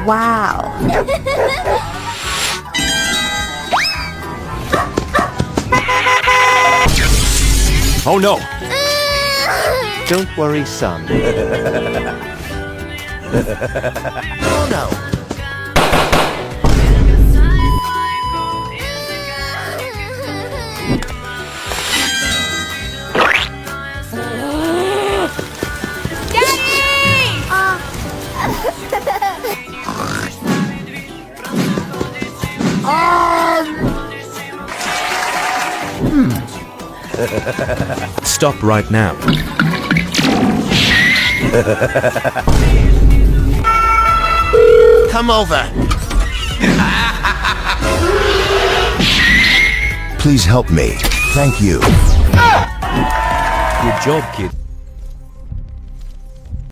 Wow. Oh no! Don't worry, son. Oh no. Stop right now. Come over. Please help me. Thank you. Good job, kid.